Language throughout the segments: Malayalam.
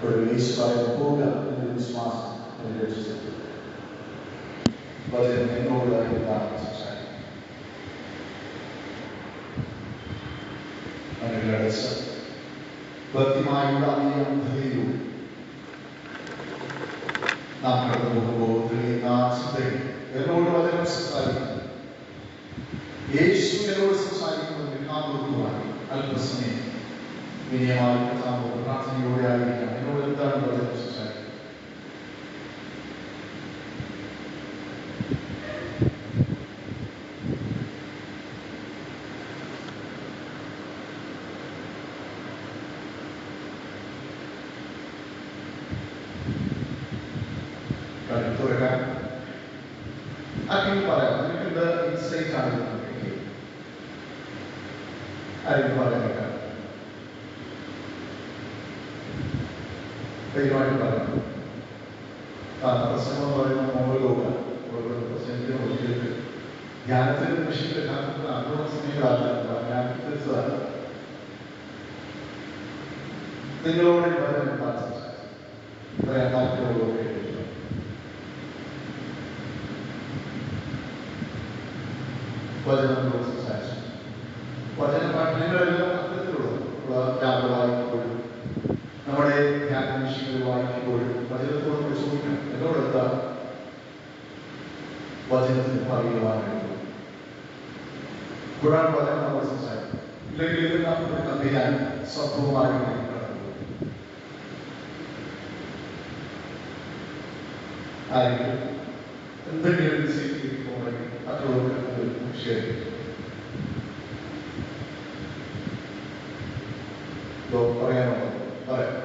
ഒരു യേശുവായ പോവുക എന്നൊരു വിശ്വാസം രക്ഷിച്ചത്. വചനം എന്നോട് എന്താണ് സംസാരിക്കുന്നത്? മനസ്സിലടച്ച് ഭക്തിമായുള്ള ഈ അന്ധതയിലൂടെ നാം കടന്നു പോകുമ്പോൾ തെളിയുന്ന ചിന്തയിൽ എന്നോട് വചനം സംസാരിക്കുന്നു. യേശു എന്നോട് സംസാരിക്കുന്നത് കാതോർക്കുവാൻ അല്പസമയം വിനയമായി കർത്താവോട് പ്രാർത്ഥനയോടെ ആയിരിക്കാം. എന്നോട് എന്താണ് വചനം സംസാരിക്കുന്നത്? തുറക്കാൻ ആർക്കെങ്കിലും പറയാം. നിങ്ങൾക്കുണ്ട് ഇൻസൈറ്റ് ആണ് ആരെങ്കിലും പറയാൻ കേൾക്കാം. ദയവായിട്ട് പറയാം. പ്രസംഗം എന്ന് പറയുന്ന മോഹലോക പ്രസംഗത്തിന് ഒരിക്കലും ധ്യാനത്തിന് നിമിഷത്തിൽ യഥാർത്ഥത്തിൽ അന്നുള്ള സമയങ്ങളാണ് ഞാൻ തീർച്ചയാണ് നിങ്ങളോട് പറയാൻ പറയാൻ താല്പര്യമുള്ളവരെ വചനങ്ങളോട് സംസാരിച്ചു. വചന പഠനങ്ങളെല്ലാം അത്തരത്തിലുള്ള രാവിലെ വായിക്കുമ്പോഴും നമ്മുടെ ധ്യാന വിഷയങ്ങൾ വായിക്കുമ്പോഴും വചനത്തോട് ചോദിക്കണം. എന്നോടെന്താ വചനത്തിന് പറയുവാനായിട്ട് ഖുർആൻ വചനം നമ്മൾ സംസാരിക്കും. ഇല്ലെങ്കിൽ ഇത് നമുക്ക് കഥയാൻ സംഭവമായി ആരെങ്കിലും എന്തെങ്കിലും ചെയ്തിട്ടുണ്ടെങ്കിൽ അതിനോട് ശരി പറയാമോ? പറയാം.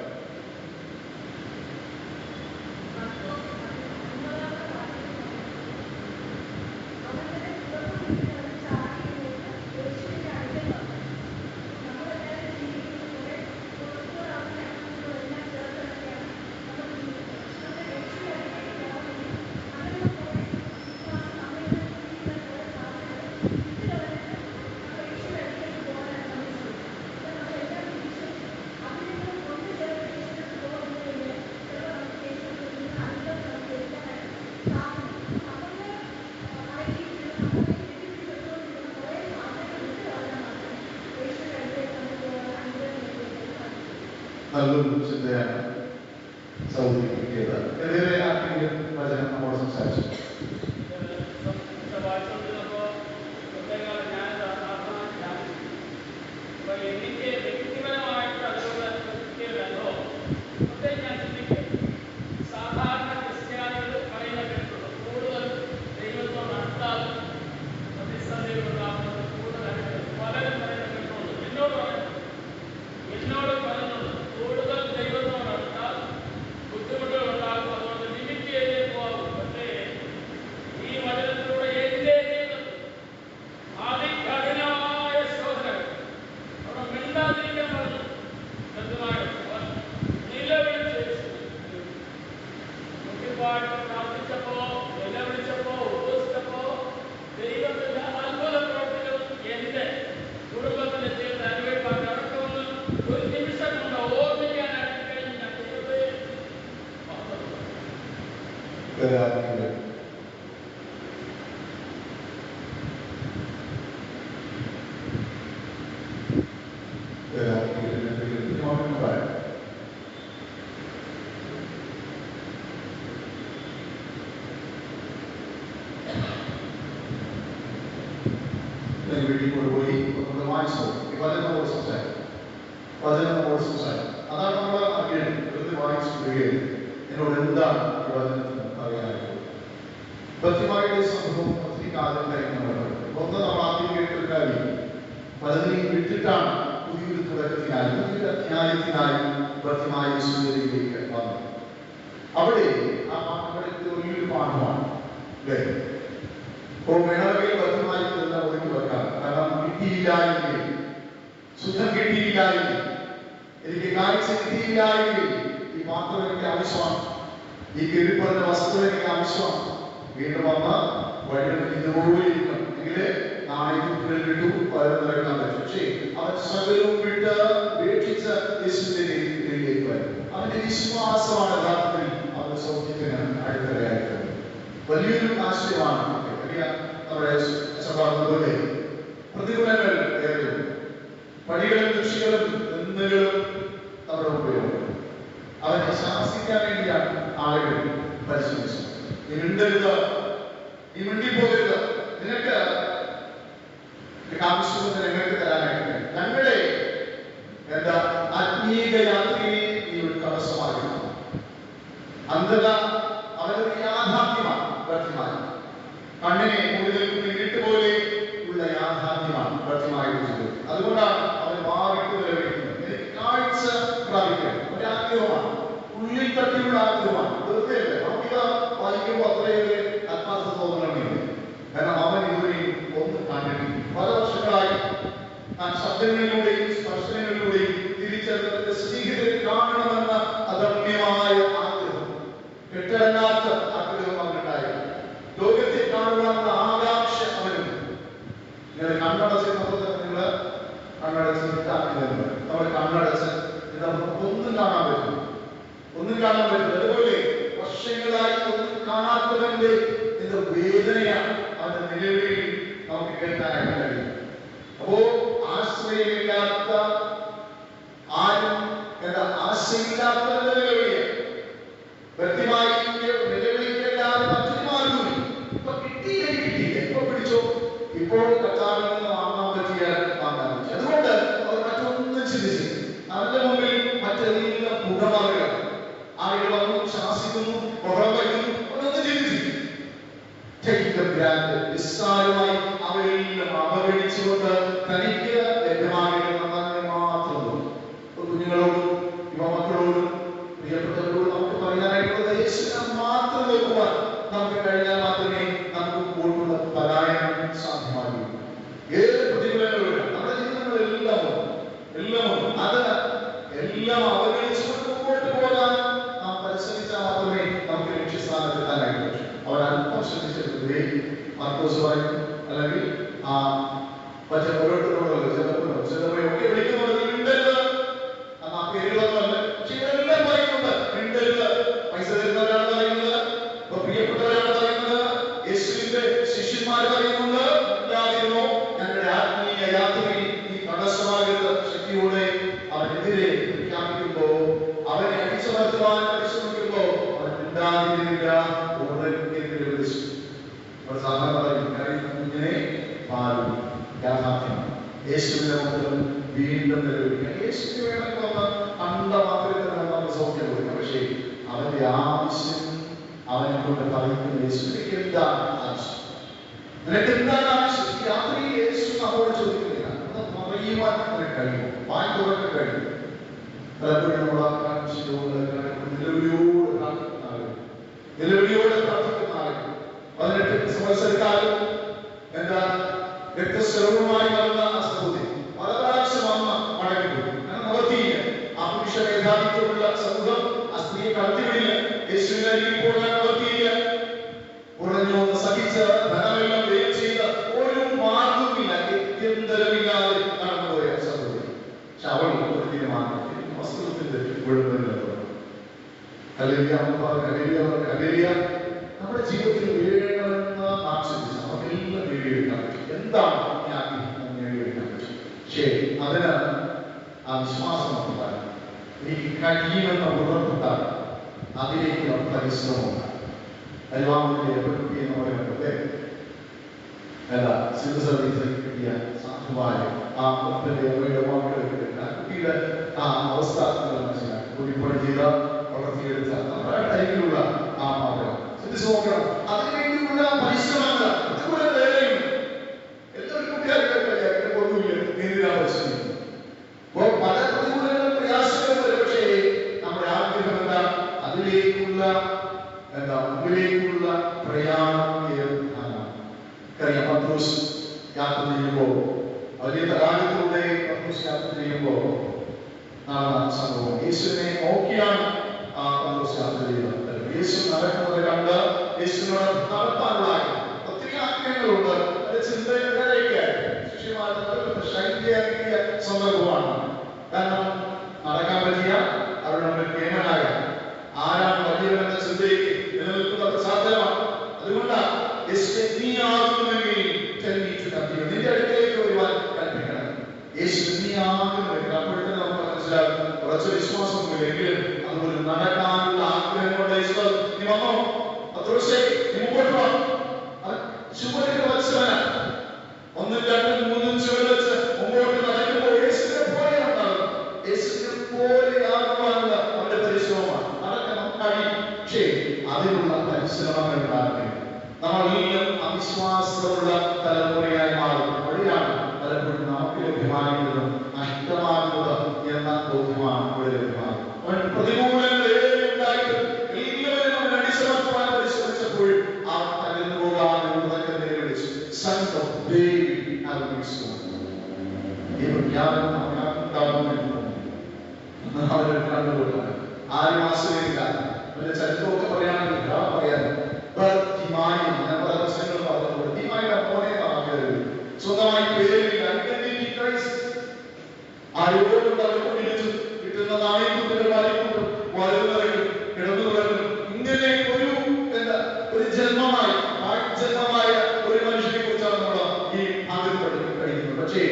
നല്ലൊരു ചിന്തയാണ് സൗദി കിട്ടിയത്. എതിരെ ആർക്കെങ്കിലും വചനം നമ്മോട് സംസാരിച്ചു. വീട്ടിൽ കൊണ്ടുപോയി നമ്മൾ വായിച്ചു വചനമോട് സംസാരിക്കും. വചനമോട് സംസാരിക്കും. അതാണ് നമ്മൾ അറിയേണ്ടത്. വെറുതെ വായിച്ചു വിടുകയും എന്നോട് എന്താണ് ഈ വചനത്തിന് അറിയാനായിട്ട് ഭക്തിമാരുടെ സംഭവം ഒത്തിരി കാലം കഴിയുന്നത്. ഒന്ന് നമ്മൾ ആദ്യം കേട്ടൊരു കാര്യം വചനം വിട്ടിട്ടാണ് പുതിയൊരു തുടക്കത്തിനായി പുതിയൊരു അധ്യായത്തിനായി ഭക്തിമായ സുന്ദരിയിലേക്ക് വന്നത്. അവിടെ അവിടെ വലിയൊരു പാഠമാണ് അല്ലേ? അപ്പോൾ വേണമെങ്കിൽ ഭക്തിമായി തന്നെ ഒതുക്കി വെക്കാം. കാരണം കിട്ടിയില്ലായെങ്കിൽ, ശുദ്ധം കിട്ടിയില്ലായെങ്കിൽ, എനിക്ക് കാഴ്ച കിട്ടിയില്ലായെങ്കിൽ ഈ പാത്രം എനിക്ക് ആവശ്യമാണ്, ഈ കിഴിപ്പറഞ്ഞ വസ്തു എനിക്ക് ആവശ്യമാണ്. വീണ്ടും വന്ന വഴികൾ ഇതുപോലെ ഇരിക്കണം എങ്കിൽ നാളെ വിട്ടു പകർന്നിറക്കാൻ പറ്റും. പക്ഷേ അവൻ സകലവും വിട്ട് ഉപേക്ഷിച്ച യേശുവിന്റെ കയ്യിലേക്ക് വരും. അവൻ അവന്റെ വിശ്വാസമാണ് യഥാർത്ഥത്തിൽ അവന്റെ സൗഖ്യത്തിന് അടിത്തറയായിട്ട് വലിയൊരു ആശയമാണ്. വലിയ നമ്മുടെ പോലെ പ്രതികൂലങ്ങൾ ഏറെയും പടികളും ദൃശ്യങ്ങളും നിന്നുകളും നമ്മുടെ ഉപയോഗം അവനെ ശാസിക്കാൻ വേണ്ടിയാണ് ആളുകൾ പരിശ്രമിച്ചത്. നീ മിണ്ടരുത്, നീ മിണ്ടിപ്പോകരുത്, നിനക്ക് ആവശ്യത്തിന് ഞങ്ങൾക്ക് തരാനായിട്ട് ഞങ്ങളുടെ ആത്മീയ യാത്രയെ നീ ഒരു തടസ്സമാകുന്നു. അന്ധത അവരൊരു യാഥാർത്ഥ്യമാണ്, വ്യക്തമായി കണ്ണിനെ കൂടുതൽ ഇരുട്ടുപോലെ ഉള്ള യാഥാർത്ഥ്യമാണ് വ്യക്തമായിട്ടുള്ളത്. അതുകൊണ്ടാണ് അവൻ മാറിട്ട് നിലവിളിക്കുന്നത്. എനിക്ക് കാഴ്ച പ്രാപിക്കണം ഒരാഗ്രഹമാണ്, ഉള്ളിൽ തട്ടിയുള്ള ആഗ്രഹമാണ്. വെറുതെ അല്ലേ നമുക്കിത് വായിക്കുമ്പോൾ അത്രയേറെ ആത്മാർത്ഥ തോന്നണമെന്നില്ല. കാരണം അവൻ ഇതുവരെ ഒന്നും കണ്ടിട്ടില്ല. പല വർഷങ്ങളായി താൻ ശബ്ദങ്ങളിലൂടെയും സ്പർശനങ്ങളിലൂടെയും തിരിച്ചറിഞ്ഞ സ്നേഹിതരെ കാണണമെന്ന അദമ്യമായ ആഗ്രഹം, കെട്ടടങ്ങാത്ത ആഗ്രഹം അവനുണ്ടായിരുന്നു. ലോകത്തെ കാണുവാനുള്ള ആകാംക്ഷ അവനുണ്ട്. നിങ്ങൾ കണ്ണടച്ച് നിങ്ങൾ കണ്ണടച്ച് നമ്മൾ കണ്ണടച്ച് ഒന്നും കാണാൻ പറ്റും, ഒന്നും കാണാൻ പറ്റില്ല. അതുപോലെ വർഷങ്ങളായി ഒന്നും കാണാത്തവന്റെ വേദനയാണ് അവന്റെ നിലവിളിയിൽ നമുക്ക് കേൾക്കാനായിട്ട് കഴിയും. അപ്പോ ആശ്രയമില്ലാത്ത ആരും ആശയില്ലാത്ത നിലവിളിയാണ്. വ്യക്തമായി നിലവിളിക്കല്ലാതെ മറ്റൊരു മാർഗവും ഇപ്പൊ കിട്ടിയില്ല, ഇപ്പൊ പിടിച്ചോ, ഇപ്പോൾ കർത്താവിൽ നിന്ന് വാങ്ങാൻ പറ്റിയാൽ വാങ്ങാൻ പറ്റി. അതുകൊണ്ട് അവർ മറ്റൊന്നും ചിന്തിച്ചില്ല. അവരുടെ മുമ്പിൽ മറ്റെല്ലാം പുകമാറുകയാണ്. ആളുകൾ വന്നു ശാസിക്കുന്നു, പുറം വയ്ക്കുന്നു, അവരൊന്നും ചിന്തിച്ചില്ല. നിസ്സാരമായി അവരെല്ലാം അവഗണിച്ചുകൊണ്ട് തനിക്ക് ലഭ്യമാകുന്നതിനെ മാത്രം കുഞ്ഞുങ്ങളോടും യുവമക്കളോടും പ്രിയപ്പെട്ടവരോടും നമുക്ക് പറയാനായിട്ടുള്ളത് യേശുവിനെ മാത്രം നോക്കുവാൻ നമുക്ക് കഴിഞ്ഞാൽ മാത്രമേ നമുക്ക് മുമ്പോട്ടുള്ള പലായനം സാധ്യമാകൂ. ഏത് പ്രതികൂലങ്ങളിലൂടെ നമ്മുടെ ജീവിതങ്ങളെല്ലാം അത് എല്ലാം അവഗണിച്ചുകൊണ്ട് മുമ്പോട്ട് പോകാൻ നാം പരിശ്രമിച്ചാൽ മാത്രമേ നമുക്ക് ലക്ഷ്യസ്ഥാനത്തെത്താനായിട്ട് പറ്റൂ. അവർ അല്പം ശ്രദ്ധിച്ചെടുത്തേ മാർക്കോസ് പറയും, അല്ലെങ്കിൽ മറ്റേ ഓരോരുത്തരോടുള്ള ചിലപ്പോഴൊക്കെ വിളിക്കുന്നുണ്ട് മിണ്ടരുത്, ആ പേരുകളൊന്നുമല്ല, പക്ഷെ ഇവരെല്ലാം പറയുന്നുണ്ട് മിണ്ടരുത്. പൈസ തരുന്നവരാണ് പറയുന്നത്, പ്രിയപ്പെട്ടവരാണ് പറയുന്നത്, യേശുവിന്റെ ശിഷ്യന്മാർ പറയുന്നുണ്ട് ഇല്ലാതിരുന്നോ ഞങ്ങളുടെ ആത്മീയ യാത്രയിൽ ഈ തടസ്സമാകരുത്. ശക്തിയോടെ അവനെതിരെ പ്രഖ്യാപിക്കുമ്പോ, അവനെ അടിച്ചമർത്തുവാൻ പരിശ്രമിക്കുമ്പോ അവൻ മിണ്ടാതിരിക്കുക. കുഞ്ഞിനെ പാലും യാഥാർത്ഥ്യമാണ്. യേശുവിന്റെ മുമ്പിൽ വീണ്ടും നിലവിളിക്കുക. യേശുവിന് വേണമെങ്കിൽ ഒന്ന് കണ്ട മാത്രമേ നമുക്ക് സൗഖ്യം കൊടുക്കാം. പക്ഷേ അവന്റെ ആവശ്യം അവനെ കൊണ്ട് പറയുന്ന യേശുവിലേക്ക് എന്താണ് ആവശ്യം, നിനക്ക് എന്താണ് ആവശ്യം? ഈ രാത്രിയിൽ യേശു നമ്മോട് ചോദിക്കുന്നില്ല, അത് പറയുവാൻ നിനക്ക് കഴിയും, വായി തുറക്കാൻ കഴിയും. പലപ്പോഴും നമ്മൾ നിലവിളിയോട് പ്രാർത്ഥിക്കുന്ന ആളുകൾ 18 സംവത്സരക്കാലം രക്തസ്രവമായി വന്ന ആ സഹോദരി പല പ്രാവശ്യം അമ്മ മടങ്ങിപ്പോയി. നിവർത്തിയില്ല. ആ പുരുഷ മേധാവിത്വമുള്ള സമൂഹം ആ സ്ത്രീയെ കടത്തിവിടില്ല. യേശുവിന്റെ അരികിൽ പോകാൻ നിവർത്തിയില്ല. കുറഞ്ഞു സഹിച്ച് ധനമെല്ലാം വ്യയം ചെയ്ത ഒരു മാർഗവുമില്ല, ഗത്യന്തരമില്ലാതെ കടന്നുപോയ സഹോദരി. പക്ഷെ അവൾ ഒരു തീരുമാനത്തിൽ വസ്ത്രത്തിന്റെ നമ്മുടെ ജീവിതത്തിൽ വീഴണമെന്ന് നാം ചിന്തിച്ചു നമുക്കെല്ലാം നേടിയെടുക്കാൻ പറ്റും. എന്താണ് നേടിയെടുക്കാൻ പറ്റും? പക്ഷേ അതിന് ആ വിശ്വാസം ഉണ്ടാകും, എനിക്ക് കഴിയുമെന്ന ഉറപ്പുണ്ടാകും, അതിലേക്കുള്ള പരിശ്രമം ഉണ്ടാകും. അൽവാമിന്റെ പ്രകൃതി എന്ന് പറയുന്നത് സിവിൽ സർവീസിൽ കിട്ടിയ സാധുവായ ആ കുട്ടിയുടെ കുട്ടിയുടെ ആ അവസ്ഥ മനസ്സിലാക്കി കൂലിപ്പണി ചെയ്ത വളർത്തിയെടുത്ത നമ്മുടെ ടൈമിലുള്ള ആ മാതൃക ചിന്തിച്ചു നോക്കണം. അതിനുവേണ്ടിയുള്ള പരിശ്രമങ്ങൾ അതുപോലെ വേറെയും എല്ലാവരും കുട്ടികൾക്ക് ഒന്നുമില്ല നീന്തിരാ പരിശ്രമിക്കും. അപ്പോൾ പല പ്രതികൂലങ്ങളും പ്രയാസങ്ങളും വരും. പക്ഷേ നമ്മുടെ ആഗ്രഹം എന്താ? അതിലേക്കുള്ള മുമ്പിലേക്കുള്ള പ്രയാണം അറിയാം. പത്രോസ് യാത്ര ചെയ്യുമ്പോൾ വലിയ തടാകത്തിലൂടെ പത്രോസ് യാത്ര ചെയ്യുമ്പോൾ നാളെ സംഭവം യേശുവിനെ നോക്കിയാണ് ആ പത്രോസ് യാത്ര ചെയ്യുന്നത്. യേശു നടക്കുന്നത് കണ്ട് യേശുവിനോട് നടത്താനുള്ള ഒത്തിരി ആഗ്രഹങ്ങളുണ്ട്. അത് ചിന്തയൊക്കെ ശിഷ്യന്മാരുടെ ശൈലിയാക്കിയ സന്ദർഭമാണ്. കാരണം നടക്കാൻ പറ്റിയ അവരുടെ മുമ്പിൽ കേമനാകാം. ആരാണ് വലിയവനെന്ന ചിന്തയ്ക്ക് നിലനിൽക്കുന്നത് സാധ്യമാണ്. അതുകൊണ്ടാണ് നീ ആകുന്നുവെങ്കിൽ നിന്റെ അടുത്തേക്ക് വരുവാൻ കൽപ്പിക്കണം. യേശു നീ ആകുന്നുവെങ്കിൽ അപ്പോഴത്തെ നമുക്ക് മനസ്സിലാകും കുറച്ച് വിശ്വാസമൊന്നുമില്ലെങ്കിലും അതുപോലെ നടക്കാനുള്ള ആഗ്രഹം കൊണ്ട് യേശു നീ വന്നോ നീ മുമ്പോട്ട് വാ. ചുവടുകൾ വച്ചവനാണ്. 1, 2, 3 ചുവട് വെച്ച് മുമ്പോട്ട് നടക്കുമ്പോൾ യേശുവിനെ പോലെയുണ്ടാകും. യേശുവിനെ പോലെയാകുവാനുള്ള അവന്റെ പരിശ്രമമാണ്. അതൊക്കെ നമുക്ക് കഴിയും. പക്ഷേ അതിനുള്ള പരിശ്രമങ്ങൾ ഉണ്ടാകും. നമ്മളെല്ലാം അവിശ്വാസമുള്ള തലമുറയായി മാറും. വഴിയാണ് പലപ്പോഴും നമുക്ക് ലഭ്യമാകുന്നതും നഷ്ടമാകുന്നത് എന്ന ബോധ്യമാണ് ഇവിടെ ലഭ്യമാകും. പ്രതികൂലങ്ങൾ ഉണ്ടായിട്ട് എല്ലാവരും അവൻ അടിച്ചമർത്തുവാൻ പരിശ്രമിച്ചപ്പോൾ അവൻ തകർന്നു പോകാൻ നിലവിളിച്ചു. Sons of David have been restored. ഈ പ്രഖ്യാപനം അവരെ കണ്ടുകൊണ്ടാണ്. ആരും ആശ്രയില്ല. അവന്റെ ചരിത്രമൊക്കെ പറയാണെങ്കിൽ പറയാൻ ഞാൻ പല പ്രശ്നങ്ങൾ പറഞ്ഞപ്പോൾ ധീമായുടെ മോനെ ആകരുത്. സ്വന്തമായി പേരിൽ ഐഡന്റിറ്റി ക്രൈസിസ് ആരോടും തലക്കൊണ്ടിരിച്ചു കിട്ടുന്ന നാണയക്കുട്ടുകൾ വലിക്കുട്ടും വളരുന്നവരും കിടന്നു തുടങ്ങും. ഇങ്ങനെ ഒരു ജന്മമായ ഒരു മനുഷ്യനെ കുറിച്ചാണ് നമ്മൾ ഈ ആഗ്രഹപ്പെടുത്തി കഴിയുന്നത്. പക്ഷേ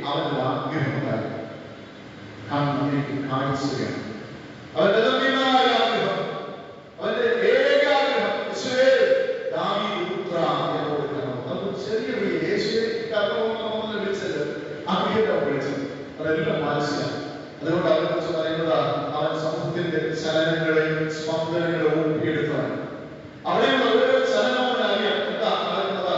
അവന്റെ ആഗ്രഹമുണ്ടായി കാണിക്കുകയാണ്. അവന്റെ ഗംഭീരമായ ആഗ്രഹം, അവന്റെ ഏകാഗ്രഹം ദാവീദ് പുത്ര എന്ന് കൊടുക്കണം. അത് ചെറിയ വിളി യേശുവെ വിളിച്ചത് ആഗ്രഹം വിളിച്ചത് അതെല്ലാം മനസ്സിലാണ്. അതുകൊണ്ട് അവരെ കുറിച്ച് പറയുന്നത് അവൻ സമൂഹത്തിന്റെ ചലനങ്ങളെയും സ്പന്ദനങ്ങളെ ഊട്ടിയെടുത്തവൻ. അവിടെയുള്ള ഓരോ ചലനവും അറിയാം എന്താ നടക്കുന്നത്,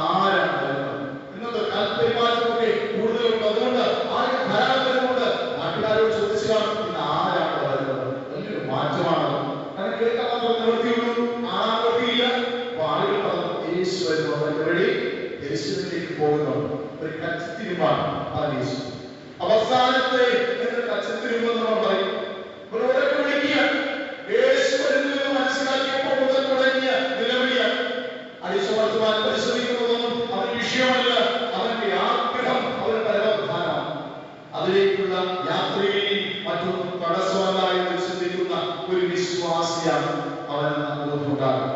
ആരാണ് വരുന്നത്. ഇന്നത്തെ പെരുമാറ്റമൊക്കെ കൂടുതലുണ്ട്. അതുകൊണ്ട് ആരും ധാരാളമുണ്ട്. നാട്ടുകാരോട് ചോദിച്ചു കാണും ഇന്ന് ആരാണ് വരുന്നത്. വലിയൊരു മാറ്റമാണ്. കാരണം കേൾക്കാൻ മാത്രം നിവൃത്തിയുള്ളൂ, കാണാൻ നിവൃത്തിയില്ല. അപ്പൊ ആളുകൾ പറഞ്ഞു യേശു വരുന്നു. അതിന്റെ വഴി യേശുവിലേക്ക് പോകുന്നു. ഒരു കച്ചിത്തിരുമ്പാണ് ആ യേശു. അവസാനത്തെ കച്ചിത്തിരുമ്പെന്ന് നമ്മൾ പറയും. വിളിക്കുക യേശു വരുന്നു എന്ന് മനസ്സിലാക്കിയപ്പോൾ മുതൽ തുടങ്ങിയ നിലവിളിയാണ്. അടിച്ചമർത്തുവാൻ പരിശ്രമിക്കുന്നതൊന്നും അവന് വിഷയമല്ല. അവന്റെ ആഗ്രഹം അവന് പരമപ്രധാനമാണ്. അതിലേക്കുള്ള യാത്രയിൽ മറ്റൊന്നും തടസ്സമല്ല എന്ന് ചിന്തിക്കുന്ന ഒരു വിശ്വാസിയാണ് അവനെന്ന് ബോധമുണ്ടാകും.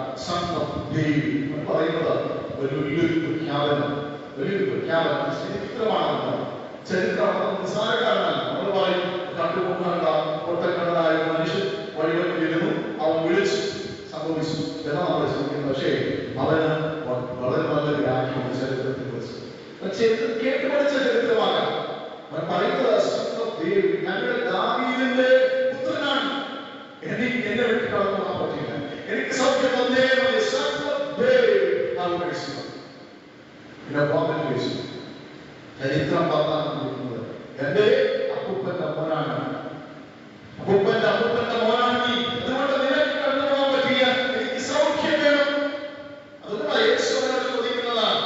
പറയുന്നത് വലിയൊരു പ്രഖ്യാപനം, വലിയൊരു പ്രഖ്യാപനം. ചരിത്രമാണ്. ചരിത്രം നിസ്സാരക്കാരനല്ല. നമ്മൾ പറയും കണ്ടുപോകേണ്ട ഒട്ടക്കണ്ണനായ മനുഷ്യൻ വഴിവെട്ടിരുന്നു, അവൻ വിളിച്ചു, സംഭവിച്ചു എന്നാണ് നമ്മൾ ചിന്തിക്കുന്നത്. പക്ഷേ അവന് വളരെ നല്ലൊരു വ്യാഖ്യാനം ചരിത്രത്തെ കുറിച്ച്. ചരിത്രം കേട്ട് പഠിച്ച ചരിത്രമാകാം. അവൻ പറയുന്നത് ഞങ്ങളുടെ ദാവീദിന്റെ പുത്രനാണ്. എനിക്ക് എന്നെ വിട്ട് കടന്നു പോകാൻ പറ്റില്ല. എനിക്ക് സൗഖ്യം തന്നേ ചരിത്രം പറഞ്ഞിരിക്കുന്നത് എന്റെ അപ്പൂപ്പന്റെ മോനാണ്. അപ്പൂപ്പന്റെ മോനാണ് നീ. അതുകൊണ്ട് നിനക്ക് കടന്നു പോകാൻ പറ്റില്ല. എനിക്ക് സൗഖ്യം വേണം. അതുകൊണ്ട് യേശുവിനോട് ചോദിക്കുന്നതാണ്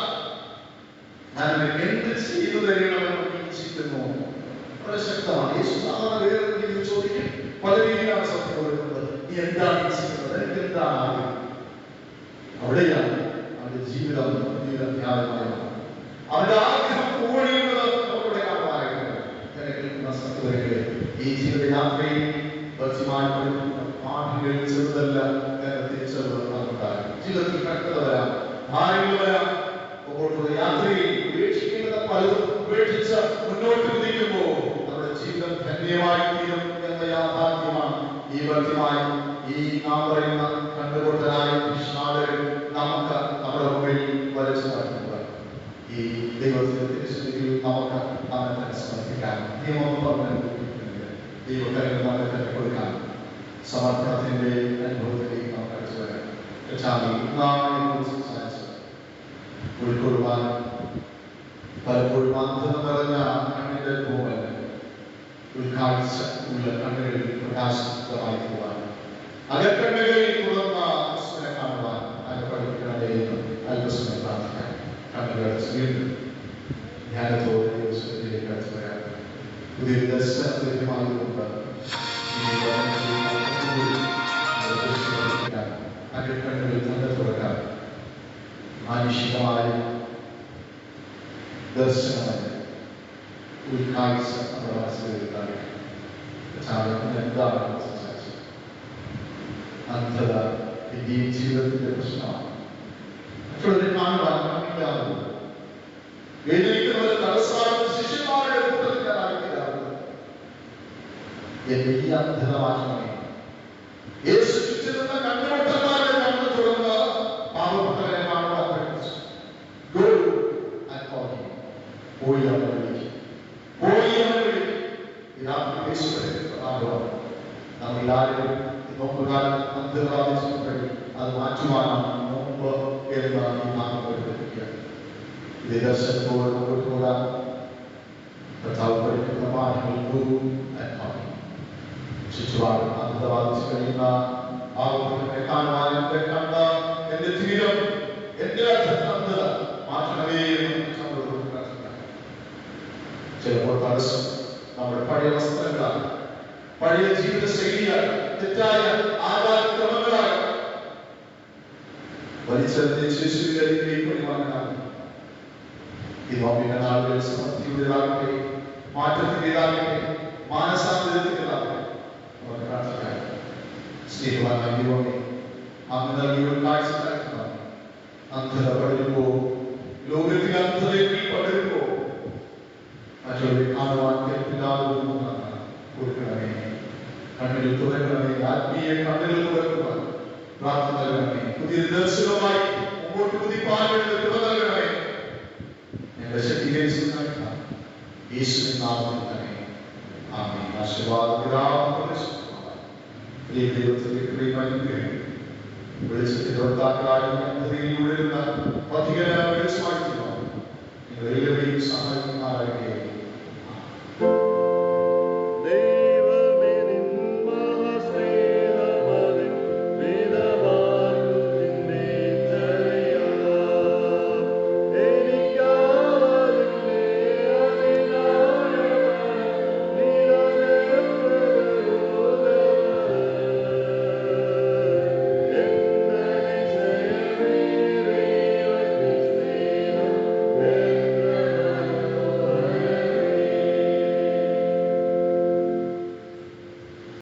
ഞാൻ നിനക്ക് എന്ത് ചെയ്തു തരണമെന്ന് വീക്ഷിക്കുന്നു. വളരെ ശക്തമാണ്. യേശു സാധാരണ വേറെ രീതിയിൽ ചോദിക്കും. പല രീതിയിലാണ് സൗഖ്യം കൊടുക്കുന്നത്. നീ എന്താണ് ചെയ്യുന്നത്, എനിക്ക് എന്താണ് ആഗ്രഹം. അവിടെയാണ് അവന്റെ ജീവിതം ധ്യാനമായി. അവന്റെ ആഗ്രഹം കൂടിയുള്ളത് നമുക്കിവിടെ കാണുവാനായിട്ട് കേൾക്കുന്ന സഹോദരങ്ങളെ, ഈ ജീവിതയാത്രയിൽ പാഠങ്ങൾ ചെറുതല്ല എന്ന തിരിച്ചറിവുണ്ടാകും. ജീവിതത്തിൽ കഷ്ടത വരാം, ഭാരങ്ങൾ വരാം. മുമ്പോട്ടുള്ള യാത്രയിൽ ഉപേക്ഷിക്കേണ്ടത് പലതും ഉപേക്ഷിച്ച് മുന്നോട്ട് കുതിക്കുമ്പോൾ നമ്മുടെ ജീവിതം ധന്യമായി തീരും എന്ന യാഥാർത്ഥ്യമാണ് ഈ ബന്ധമായി ഈ നാം പറയുന്ന കണ്ടുകൊണ്ടനായ കൃഷ്ണാടകൻ നമുക്ക് നമ്മുടെ മുമ്പിൽ വരച്ചു നടത്തുക. ഈ ദൈവത്തിൽ നമുക്ക് നമ്മെ സമർപ്പിക്കാൻ നിയമം പറഞ്ഞു ദൈവകരങ്ങൾ നമ്മെ തന്നെ കൊടുക്കാൻ സമർപ്പണത്തിന്റെ അനുഭവത്തിലേക്ക് നമുക്ക് അടിച്ചു വരാം. ഉൾക്കൊള്ളുവാൻ പലപ്പോഴും അന്ധത നിറഞ്ഞ കണ്ണിന്റെ അനുഭവമല്ല, ഉൾക്കാഴ്ച ഉള്ള കണ്ണുകളിൽ പ്രകാശിതമായി പോവാൻ, അകക്കണ്ണുകളിൽ തുറന്ന ക്രിസ്തുവിനെ കാണുവാൻ അതിനെ പഠിപ്പിക്കണമേ എന്ന് അല്പസമയം പ്രാർത്ഥിക്കാം. കണ്ണുകൾ വീണ്ടും ധ്യാനത്തോടെ ദിവസത്തിലേക്ക് അടിച്ചു വരാം. പുതിയൊരു ദർശനം ലഭ്യമാകുന്നുണ്ട്. അകക്കണ്ണുകളിൽ തന്നെ തുറക്കാം. മാനുഷികമായ ദർശനമല്ല, ഉൾക്കാഴ്ച നമ്മുടെ മനസ്സിൽ ഉണ്ടാകും. എന്താണ് സംസാരിച്ചത്? അന്ധത ഇന്ത്യൻ ജീവിതത്തിന്റെ പ്രശ്നമാണ്. മറ്റുള്ളവരെ കാണുവാൻ കാണിക്കാറുണ്ട്. വേദനിക്കുന്നവരെ തടസ്സമാകുന്ന ശിഷ്യന്മാരുടെ കൂട്ടത്തിൽ ഞാൻ ആയിരിക്കാറുണ്ട്. എന്റെ ഈ അന്ധത മാറ്റമേ യേശു ചുറ്റിരുന്ന കണ്ണുമുട്ടന്മാരുടെ കണ്ണു തുറന്ന് പാവപ്പെട്ടവരെ കാണുവാൻ പഠിപ്പിച്ചു. പോയി അവനെ വിളിക്കും, പോയി അവനെ വിളിക്കും. ഇതാണ് യേശുവിന്റെ ആഗ്രഹം. നമ്മളെല്ലാവരും നോമ്പുകാലം അന്ധത ബാധിച്ചിട്ടുണ്ടെങ്കിൽ അത് മാറ്റുവാനാണ് നോമ്പ് എന്ന് ഈ നാമം പഠിപ്പിക്കുക. ഇത് ദർശനത്തോട് മുമ്പോട്ട് പോകാൻ കർത്താവ് പഠിക്കുന്ന പാഠങ്ങൾ ചുറ്റുപാട് അന്ധത ബാധിച്ചു കഴിയുന്ന പാവപ്പെട്ടവരെ കാണുവാൻ എന്റെ കണ്ട എന്റെ തീരം എന്റെ അന്ധത മാറ്റണമേ എന്ന് നമ്മളോട് പ്രാർത്ഥിക്കാം. ചിലപ്പോൾ തടസ്സം നമ്മുടെ പഴയ വസ്ത്രങ്ങളാണ്, പഴയ ജീവിത ശൈലിയാണ്, തെറ്റായ ആചാരക്രമങ്ങളാണ്. വലിച്ചെറിഞ്ഞ് ശിശുവിലേക്ക് പരിമാണമാണ്. ഈ നോമ്പിന്റെ നാളുകളിൽ സമൃദ്ധിയുടേതാകട്ടെ, മാറ്റത്തിൻ്റെതാകട്ടെ, മാനസാന്തരത്തിൻ്റെതാകട്ടെ നമുക്ക് പ്രാർത്ഥിക്കാം. സ്നേഹവാനായ ദൈവമേ, അങ്ങ് നൽകിയ കാഴ്ച നൽകണം. അന്ധത പടരുമ്പോ, ലോകത്തിൽ അന്ധതയിൽ പടരുമ്പോ മറ്റുള്ളവരെ കാണുവാൻ കേൾപ്പില്ലാതെ കൊടുക്കണമേ. കണ്ണിൽ തുറക്കണമേ, ആത്മീയ കണ്ണുകൾ തുറക്കുവാൻ പ്രാർത്ഥന നൽകണമേ. പുതിയ ദർശനവുമായി മുമ്പോട്ട് കുതിപ്പാൻ കൃപ നൽകണമേ. ഞങ്ങളെ ശക്തീകരിച്ചു നൽകണം. യേശുവിൻ നാമത്തിൽ തന്നെ ആമേൻ. ആശീർവാദം ദൈവത്തിന്റെ കൃപയും വെളിച്ചത്തിന്റെ വക്താക്കളായി അന്ധതയിലൂടെ പഥികരായ വെളിച്ചമായി നിങ്ങളെല്ലാവരെയും സഹായിക്കുമാറാകട്ടെ.